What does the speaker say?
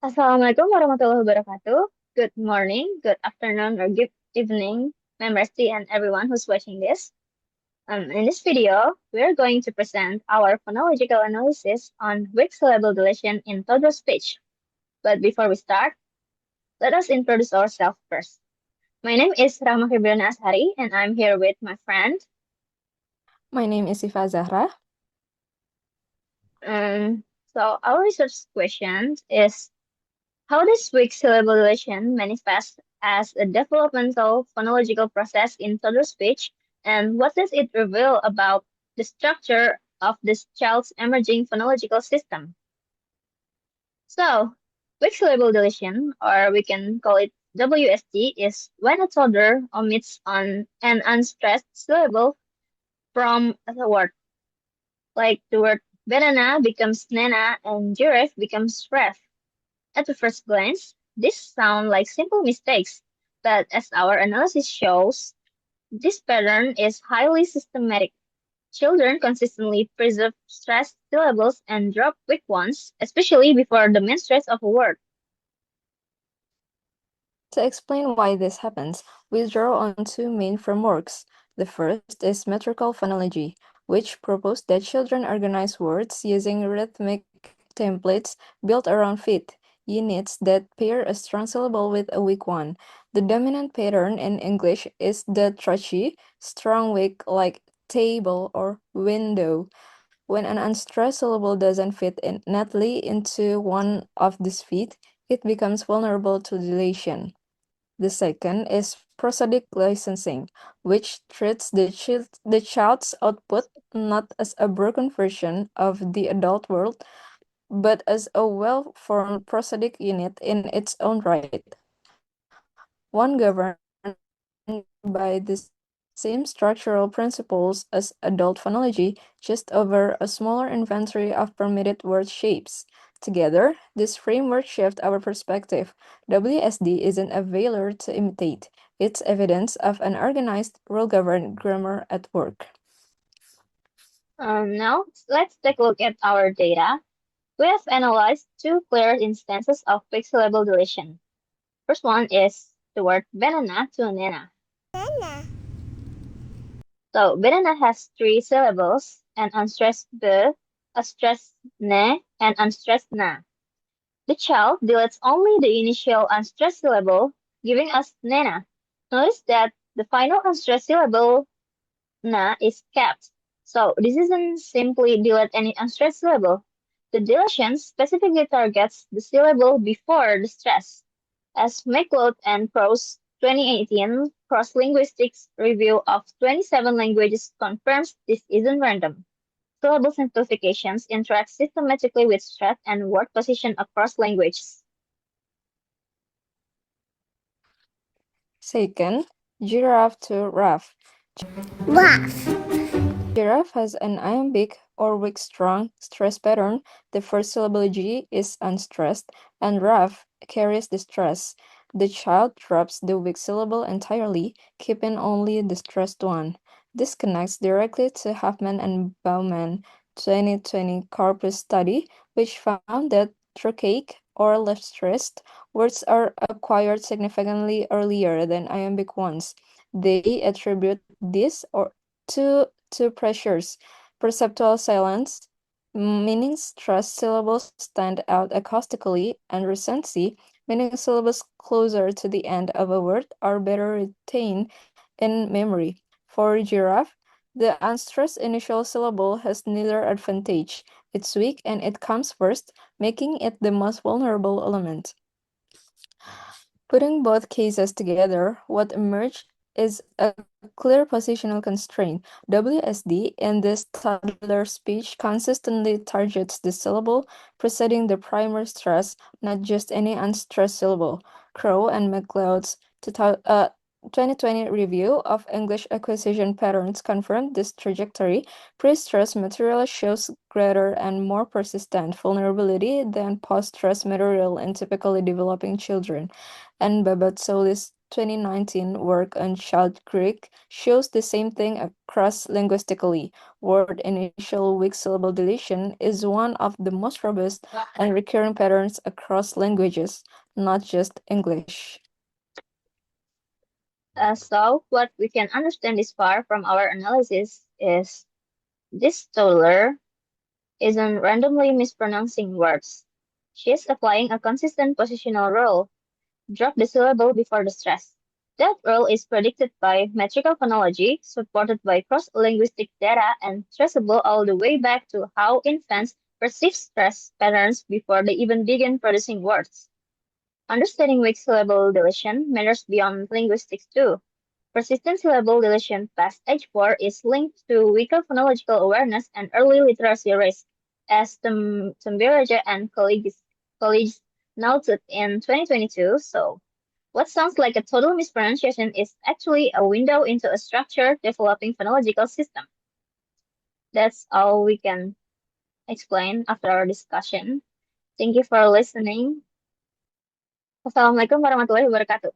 Assalamualaikum warahmatullahi wabarakatuh. Good morning, good afternoon, or good evening, members and everyone who's watching this. In this video, we're going to present our phonological analysis on weak syllable deletion in toddler speech. But before we start, let us introduce ourselves first. My name is Rahma Febriana Ashari, and I'm here with my friend. My name is Shifa Azzahra. So our research question is, how does weak syllable deletion manifest as a developmental phonological process in toddler speech, and what does it reveal about the structure of this child's emerging phonological system? So, weak syllable deletion, or we can call it WSD, is when a toddler omits an unstressed syllable from a word, like the word banana becomes nana and giraffe becomes ref. At the first glance, these sound like simple mistakes, but as our analysis shows, this pattern is highly systematic. Children consistently preserve stressed syllables and drop weak ones, especially before the main stress of a word. To explain why this happens, we draw on two main frameworks. The first is metrical phonology, which proposed that children organize words using rhythmic templates built around fit units that pair a strong syllable with a weak one. The dominant pattern in English is the trachy, strong weak like table or window. When an unstressed syllable doesn't fit neatly into one of these feet, it becomes vulnerable to deletion. The second is prosodic licensing, which treats the child's output not as a broken version of the adult world, but as a well-formed prosodic unit in its own right. One governed by the same structural principles as adult phonology, just over a smaller inventory of permitted word shapes. Together, this framework shifts our perspective. WSD isn't a failure to imitate, it's evidence of an organized, rule-governed grammar at work. Now, let's take a look at our data. We have analyzed two clear instances of weak syllable deletion. First one is the word banana to nana. So banana has three syllables, an unstressed b, a stressed ne, and unstressed na. The child deletes only the initial unstressed syllable, giving us nena. Notice that the final unstressed syllable na is kept. So this isn't simply delete any unstressed syllable. The deletion specifically targets the syllable before the stress. As McLeod and Cross 2018 Cross-Linguistics Review of 27 Languages confirms this isn't random. Syllable simplifications interact systematically with stress and word position across languages. Second, giraffe to raft. Laugh. Giraffe has an iambic or weak strong stress pattern. The first syllable G is unstressed, and Raf carries the stress. The child drops the weak syllable entirely, keeping only the stressed one. This connects directly to Huffman and Bauman 2020 corpus study, which found that trochaic or left stressed words are acquired significantly earlier than iambic ones. They attribute this or two pressures: perceptual silence, meaning stressed syllables stand out acoustically, and recency, meaning syllables closer to the end of a word are better retained in memory. For giraffe, the unstressed initial syllable has neither advantage. It's weak and it comes first, making it the most vulnerable element. Putting both cases together, what emerged is a clear positional constraint. WSD in this toddler speech consistently targets the syllable preceding the primer stress, not just any unstressed syllable. Crow and McLeod's 2020 review of English acquisition patterns confirmed this trajectory. Pre-stress material shows greater and more persistent vulnerability than post-stress material in typically developing children, and Babatsoli's 2019 work on Child Greek shows the same thing across linguistically. Word initial weak syllable deletion is one of the most robust and recurring patterns across languages, not just English. So, what we can understand this far from our analysis is this toddler isn't randomly mispronouncing words. She's applying a consistent positional rule. Drop the syllable before the stress. That rule is predicted by metrical phonology, supported by cross-linguistic data, and traceable all the way back to how infants perceive stress patterns before they even begin producing words. Understanding weak syllable deletion matters beyond linguistics too. Persistent syllable deletion past age 4 is linked to weaker phonological awareness and early literacy risk, as Tambiraja and colleagues noted in 2022. So, what sounds like a total mispronunciation is actually a window into a structured developing phonological system. That's all we can explain after our discussion. Thank you for listening. Wassalamualaikum warahmatullahi wabarakatuh.